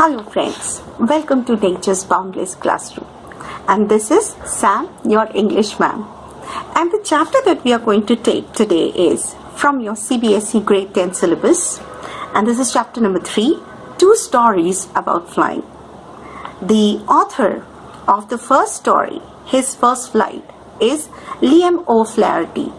Hello friends, welcome to Nature's Boundless Classroom, and this is Sam, your English ma'am. And the chapter that we are going to take today is from your CBSE grade 10 syllabus, and this is chapter number 3, 2 stories about flying. The author of the first story, his first flight, is Liam O'Flaherty.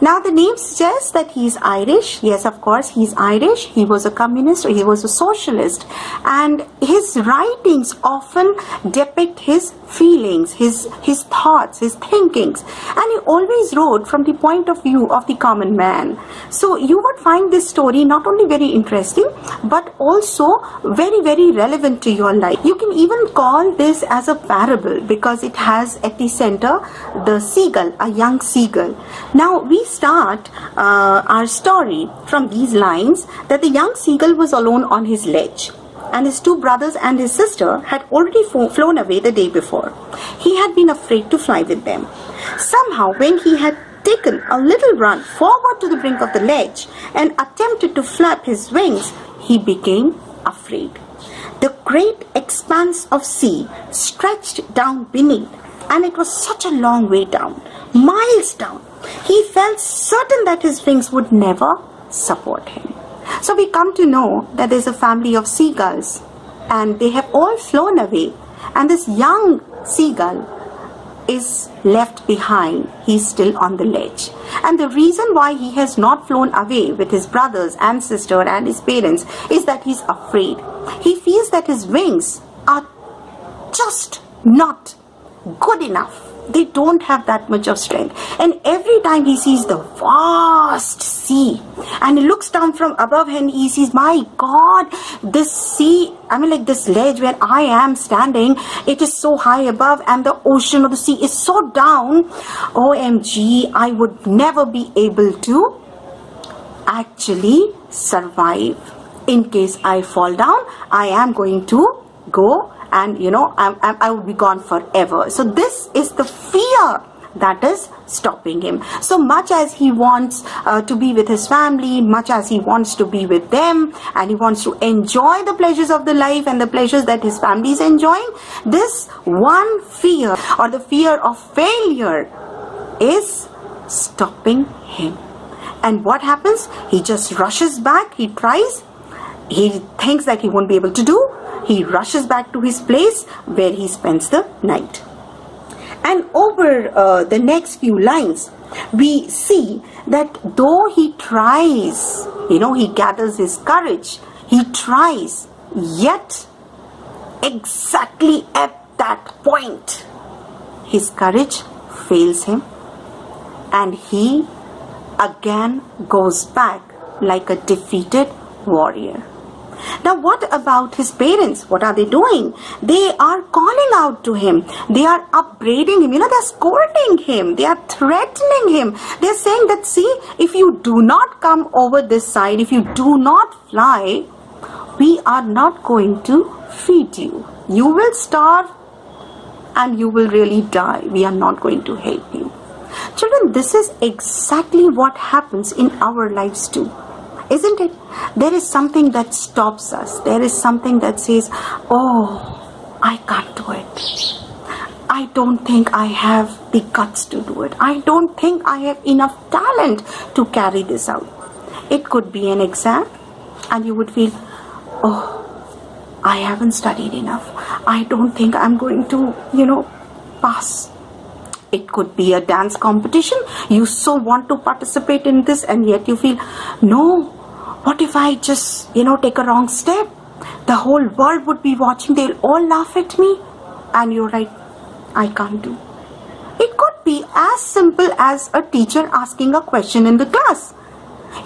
Now the name suggests that he is Irish. Yes, of course, he is Irish. He was a communist, or he was a socialist, and his writings often depict his feelings, his thoughts, his thinkings, and he always wrote from the point of view of the common man. So you would find this story not only very interesting, but also very, very relevant to your life. You can even call this as a parable because it has at the center the seagull, a young seagull. Now we start our story from these lines that the young seagull was alone on his ledge, and his 2 brothers and his sister had already flown away the day before. He had been afraid to fly with them. Somehow, when he had taken a little run forward to the brink of the ledge and attempted to flap his wings, he became afraid. The great expanse of sea stretched down beneath, and it was such a long way down, miles down. He felt certain that his wings would never support him. So we come to know that there's a family of seagulls, and they have all flown away, and this young seagull is left behind. He's still on the ledge, and the reason why he has not flown away with his brothers and sister and his parents is that he's afraid. He feels that his wings are just not good enough. They don't have that much of strength, and every time he sees the vast sea and he looks down from above and he sees, my God, this sea, like this ledge where I am standing, it is so high above, and the ocean or the sea is so down. OMG, I would never be able to actually survive. In case I fall down, I am going to go, and I will be gone forever. So this is the fear that is stopping him. So much as he wants to be with his family, much as he wants to be with them, and he wants to enjoy the pleasures of the life and the pleasures that his family is enjoying, this one fear, or the fear of failure, is stopping him. And what happens? He just rushes back. He tries. He thinks that he won't be able to do. He rushes back to his place where he spends the night. And over the next few lines, we see that though he tries, he gathers his courage, he tries, yet exactly at that point, his courage fails him, and he again goes back like a defeated warrior. Now what about his parents? What are they doing? They are calling out to him. They are upbraiding him. They're scolding him. They are threatening him. They're saying that, see, if you do not come over this side, if you do not fly, we are not going to feed you. You will starve and you will really die. We are not going to help you. Children, this is exactly what happens in our lives too. Isn't it? There is something that stops us. There is something that says, oh, I can't do it. I don't think I have the guts to do it. I don't think I have enough talent to carry this out. It could be an exam, and you would feel, oh, I haven't studied enough. I don't think I'm going to, pass. It could be a dance competition. You so want to participate in this, and yet you feel, no, what if I just, take a wrong step? The whole world would be watching. They'll all laugh at me. And you're like, I can't do. It could be as simple as a teacher asking a question in the class.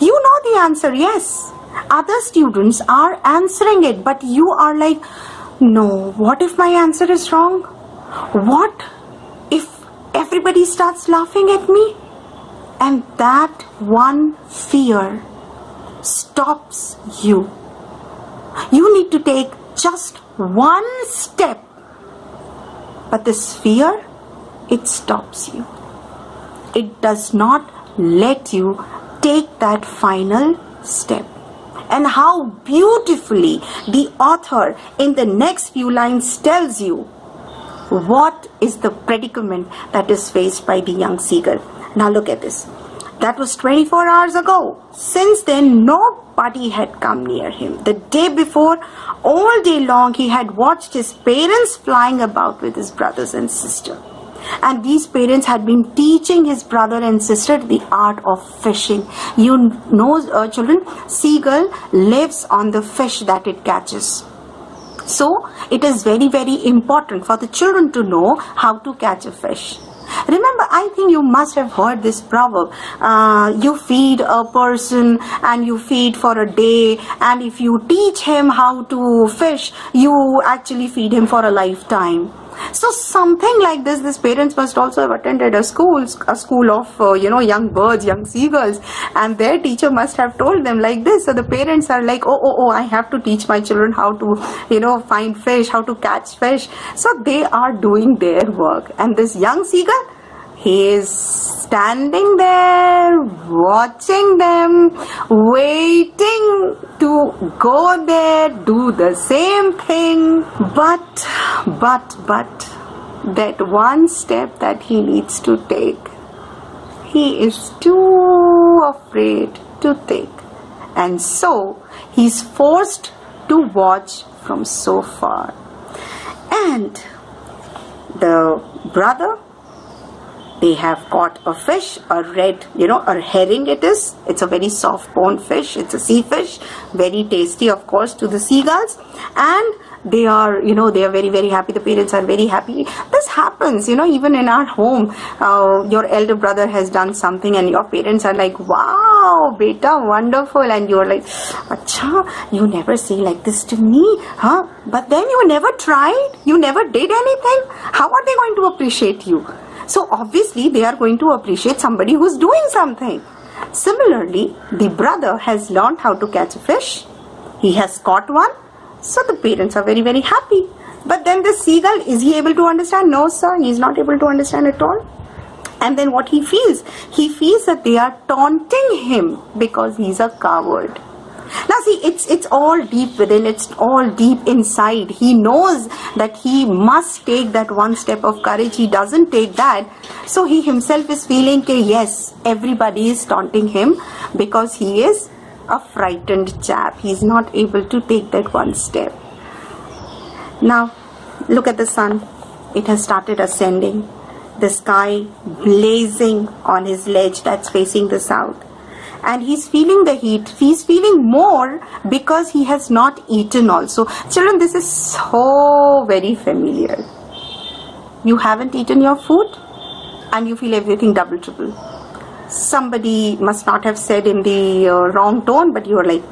You know the answer, yes. Other students are answering it, but you are like, no, what if my answer is wrong? What if everybody starts laughing at me? And that one fear stops you. You need to take just one step, but this fear, it stops you. It does not let you take that final step. and how beautifully the author in the next few lines tells you what is the predicament that is faced by the young seagull. Now look at this. That was 24 hours ago. Since then, nobody had come near him. The day before, all day long, he had watched his parents flying about with his brothers and sister. And these parents had been teaching his brother and sister the art of fishing. You know, children, seagull lives on the fish that it catches. So, it is very, very important for the children to know how to catch a fish. Remember, I think you must have heard this proverb. You feed a person and you feed for a day, and if you teach him how to fish, you actually feed him for a lifetime. So something like this, these parents must also have attended a school of young birds, young seagulls, and their teacher must have told them like this. So the parents are like, oh, I have to teach my children how to find fish, how to catch fish. So they are doing their work, and this young seagull, he is standing there watching them, waiting to go there, do the same thing, but that one step that he needs to take, he is too afraid to take, and so he's forced to watch from so far. And the brother, they have caught a fish, a red, a herring it is. It's a very soft bone fish. It's a sea fish. Very tasty, of course, to the seagulls. And they are, they are very, very happy. The parents are very happy. This happens, even in our home. Your elder brother has done something and your parents are like, wow, beta, wonderful. And you're like, acha, you never say like this to me, huh? But then you never tried. You never did anything. How are they going to appreciate you? So obviously they are going to appreciate somebody who's doing something. Similarly, the brother has learned how to catch a fish. He has caught one. So the parents are very, very happy. But then the seagull, is he able to understand? No, sir, he is not able to understand at all. And then what he feels that they are taunting him because he's a coward. Now see, it's all deep within, it's all deep inside. He knows that he must take that one step of courage. He doesn't take that. So he himself is feeling, yes, everybody is taunting him because he is a frightened chap. He's not able to take that one step. Now, look at the sun. It has started ascending. The sky blazing on his ledge that's facing the south. And he's feeling the heat. He's feeling more because he has not eaten also. Children, this is so very familiar. You haven't eaten your food and you feel everything double triple. Somebody must not have said in the wrong tone, but you are like,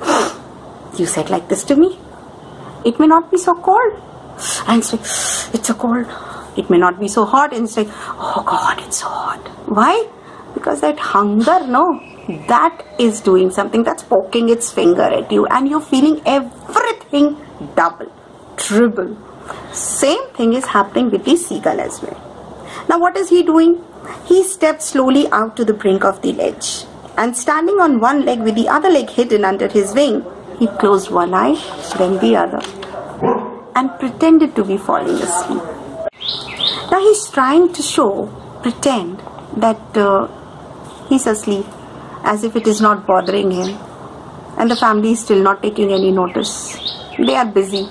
you said like this to me. It may not be so cold. And it's like, it's so cold. It may not be so hot. And it's like, oh God, it's so hot. Why? Because that hunger, no, that is doing something, that's poking its finger at you, and you're feeling everything double, triple. Same thing is happening with the seagull as well. Now what is he doing? He stepped slowly out to the brink of the ledge, and standing on one leg with the other leg hidden under his wing, he closed one eye, then the other, and pretended to be falling asleep. Now he's trying to pretend that he's asleep, as if it is not bothering him, and the family is still not taking any notice. They are busy.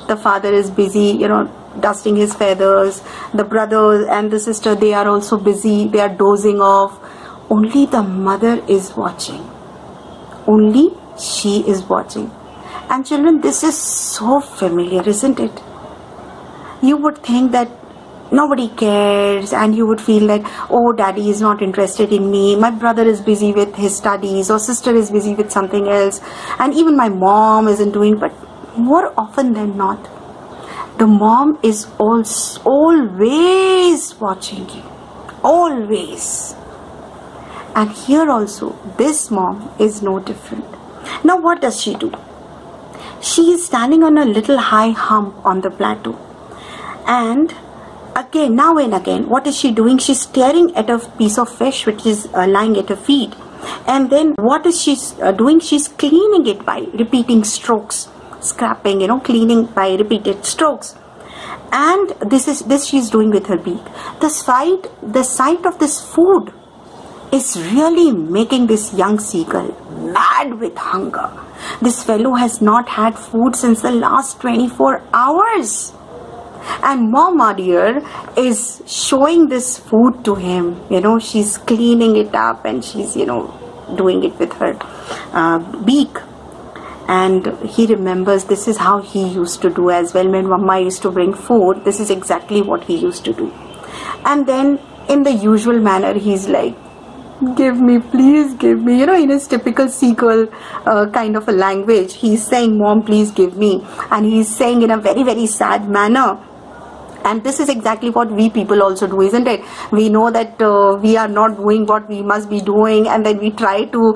The father is busy, dusting his feathers. The brother and the sister, they are also busy. They are dozing off. Only the mother is watching. Only she is watching. And children, this is so familiar, isn't it? You would think that nobody cares, and you would feel that, oh, daddy is not interested in me, my brother is busy with his studies, or sister is busy with something else, and even my mom isn't doing. But more often than not, the mom is always watching you, always. And here also, this mom is no different. Now what does she do? She is standing on a little high hump on the plateau, and again, now and again, what is she doing? She's staring at a piece of fish which is lying at her feet, And then what is she doing? She's cleaning it by repeating strokes, scraping, cleaning by repeated strokes. And this she's doing with her beak. The sight of this food is really making this young seagull mad with hunger. This fellow has not had food since the last 24 hours. And Mama dear is showing this food to him. She's cleaning it up and she's, doing it with her beak. And he remembers this is how he used to do as well. When Mama used to bring food, this is exactly what he used to do. And then in the usual manner, he's like, give me, please give me, in his typical seagull kind of a language. He's saying, Mom, please give me. And he's saying in a very, very sad manner. And this is exactly what we people also do, isn't it? We know that we are not doing what we must be doing, and then we try to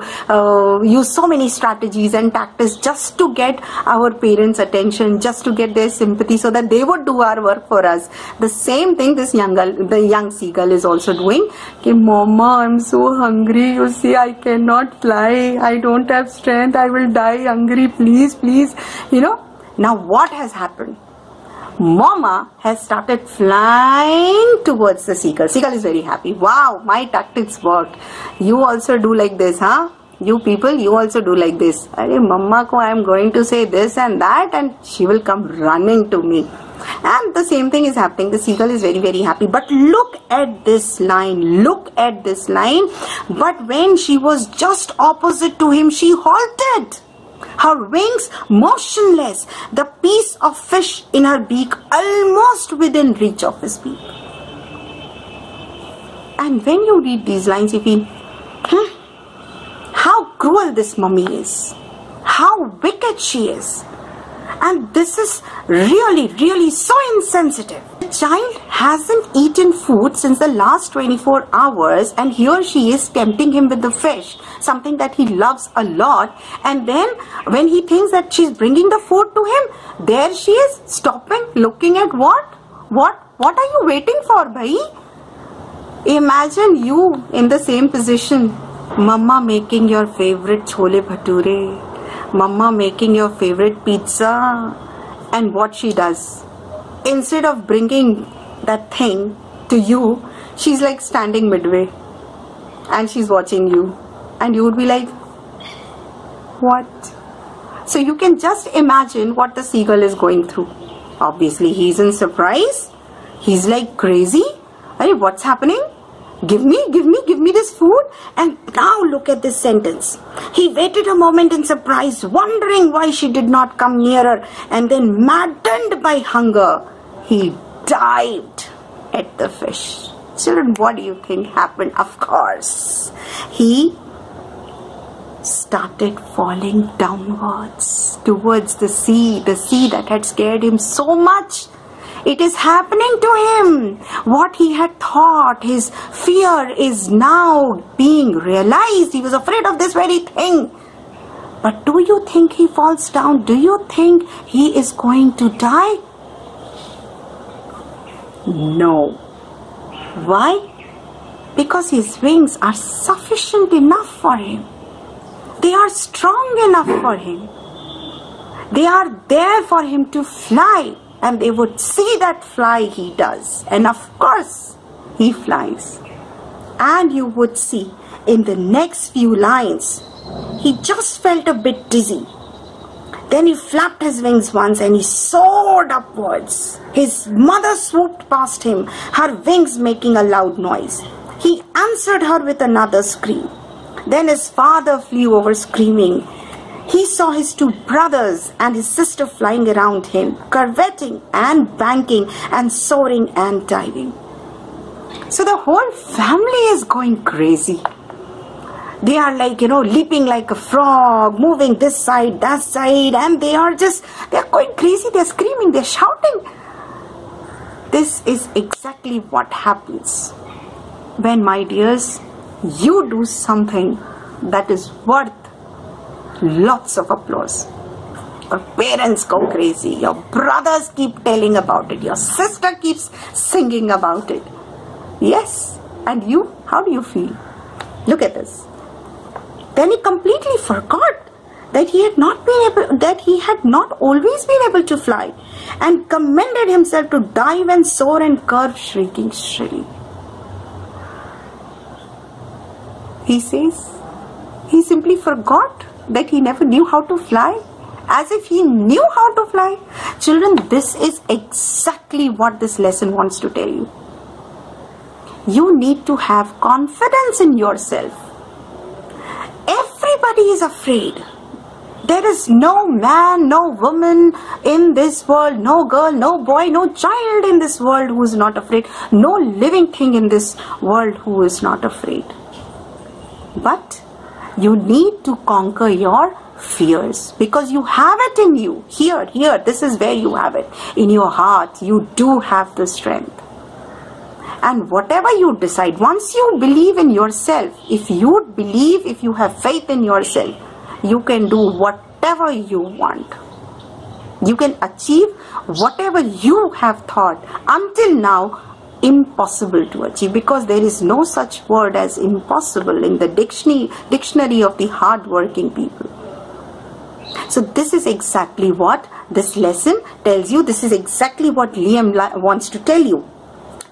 use so many strategies and tactics just to get our parents' attention, just to get their sympathy so that they would do our work for us. The same thing the young seagull is also doing. Okay, Mama, I'm so hungry. You see, I cannot fly. I don't have strength. I will die hungry. Please, please. Now what has happened? Mama has started flying towards the seagull. Seagull is very happy. Wow, my tactics worked. You also do like this, huh? You people, you also do like this. Arey, Mama ko I am going to say this and that, and she will come running to me. And the same thing is happening. The seagull is very, very happy. But look at this line. Look at this line. But when she was just opposite to him, she halted. Her wings motionless, the piece of fish in her beak almost within reach of his beak. And when you read these lines, you feel, how cruel this mummy is, how wicked she is. And this is really, really so insensitive. The child hasn't eaten food since the last 24 hours, and here she is tempting him with the fish, something that he loves a lot. And then when he thinks that she's bringing the food to him, there she is stopping, looking at what? What are you waiting for, bhai? Imagine you in the same position. Mama making your favorite chole bhature. Mama making your favorite pizza. And what she does, instead of bringing that thing to you, she's like standing midway and she's watching you, and you would be like, what? So you can just imagine what the seagull is going through. Obviously he's in surprise. He's like crazy. Hey, what's happening? Give me this food. And now look at this sentence. He waited a moment in surprise, wondering why she did not come nearer, and then maddened by hunger, he dived at the fish. Children, what do you think happened? Of course, he started falling downwards towards the sea that had scared him so much. It is happening to him. What he had thought, his fear, is now being realized. He was afraid of this very thing. But do you think he falls down? Do you think he is going to die? No. Why? Because his wings are sufficient enough for him. They are strong enough for him. They are there for him to fly. And they would see that fly he does. And of course, he flies. And you would see in the next few lines, he just felt a bit dizzy. Then he flapped his wings once and he soared upwards. His mother swooped past him, her wings making a loud noise. He answered her with another scream. Then his father flew over screaming. He saw his two brothers and his sister flying around him, curveting and banking and soaring and diving. So the whole family is going crazy. They are like, leaping like a frog, moving this side, that side, and they're going crazy, they're screaming, they're shouting. This is exactly what happens when, my dears, you do something that is worth lots of applause. Your parents go crazy, your brothers keep telling about it, your sister keeps singing about it. Yes, and you, how do you feel? Look at this. Then he completely forgot that he had not always been able to fly, and commended himself to dive and soar and curve, shrieking shrilly. He says he simply forgot that he never knew how to fly, as if he knew how to fly. Children, this is exactly what this lesson wants to tell you. You need to have confidence in yourself. Everybody is afraid. There is no man, no woman in this world, no girl, no boy, no child in this world who is not afraid. No living thing in this world who is not afraid. But you need to conquer your fears, because you have it in you. Here, this is where you have it. In your heart, you do have the strength. And whatever you decide, once you believe in yourself, if you have faith in yourself, you can do whatever you want. You can achieve whatever you have thought until now impossible to achieve, because there is no such word as impossible in the dictionary of the hard-working people. So this is exactly what this lesson tells you. This is exactly what Liam wants to tell you.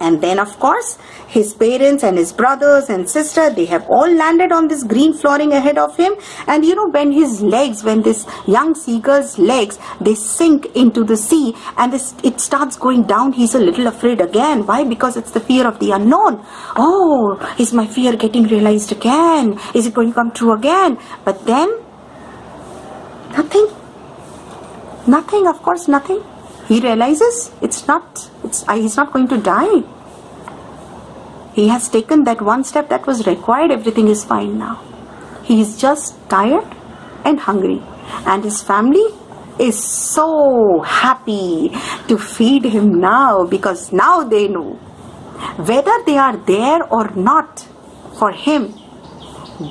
And then, of course, his parents and his brothers and sister, they have all landed on this green flooring ahead of him. And you know, when this young seagull's legs, they sink into the sea and it starts going down, he's a little afraid again. Why? Because it's the fear of the unknown. Oh, is my fear getting realized again? Is it going to come true again? But then, nothing, of course, nothing. He realizes he's not going to die. He has taken that one step that was required. Everything is fine now. He is just tired and hungry. And his family is so happy to feed him now, because now they know whether they are there or not for him,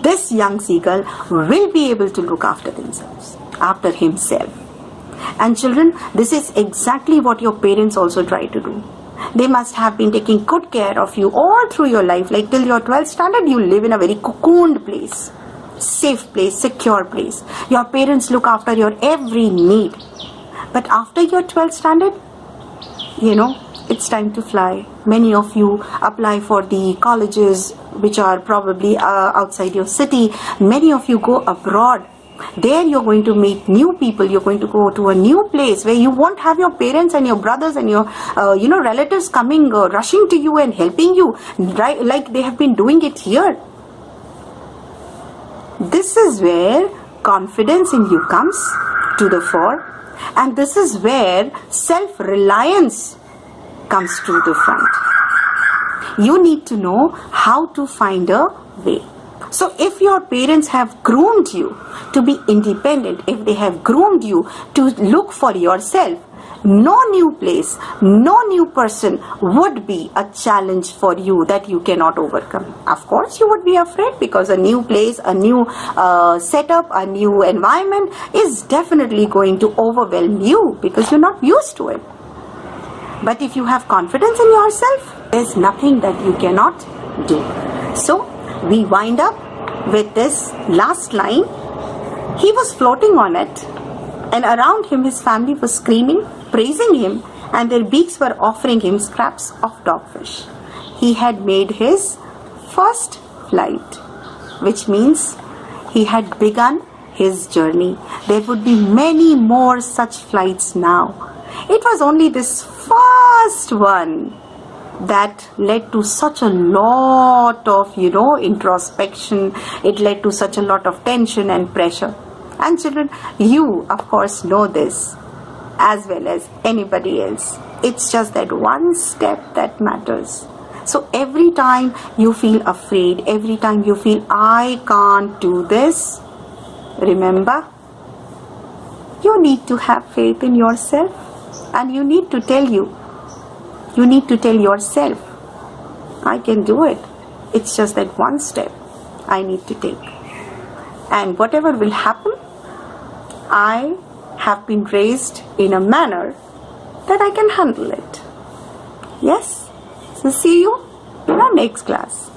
this young seagull will be able to look after himself. And children, this is exactly what your parents also try to do. They must have been taking good care of you all through your life. Like till your 12th standard, you live in a very cocooned place, safe place, secure place. Your parents look after your every need. But after your 12th standard, you know, it's time to fly. Many of you apply for the colleges which are probably outside your city. Many of you go abroad. There you're going to meet new people. You're going to go to a new place where you won't have your parents and your brothers and your relatives coming rushing to you and helping you, right, like they have been doing it here. This is where confidence in you comes to the fore, and this is where self-reliance comes to the front. You need to know how to find a way. So if your parents have groomed you to be independent, if they have groomed you to look for yourself, no new place, no new person would be a challenge for you that you cannot overcome. Of course, you would be afraid, because a new place, a new setup, a new environment is definitely going to overwhelm you because you're not used to it. But if you have confidence in yourself, there's nothing that you cannot do. So we wind up with this last line. He was floating on it, and around him his family was screaming, praising him, and their beaks were offering him scraps of dogfish. He had made his first flight, which means he had begun his journey. There would be many more such flights now. It was only this first one that led to such a lot of, introspection. It led to such a lot of tension and pressure. And children, you of course know this as well as anybody else. It's just that one step that matters. So every time you feel afraid, every time you feel I can't do this, remember, you need to have faith in yourself, and you need to tell yourself, I can do it. It's just that one step I need to take. And whatever will happen, I have been raised in a manner that I can handle it. Yes? So see you in our next class.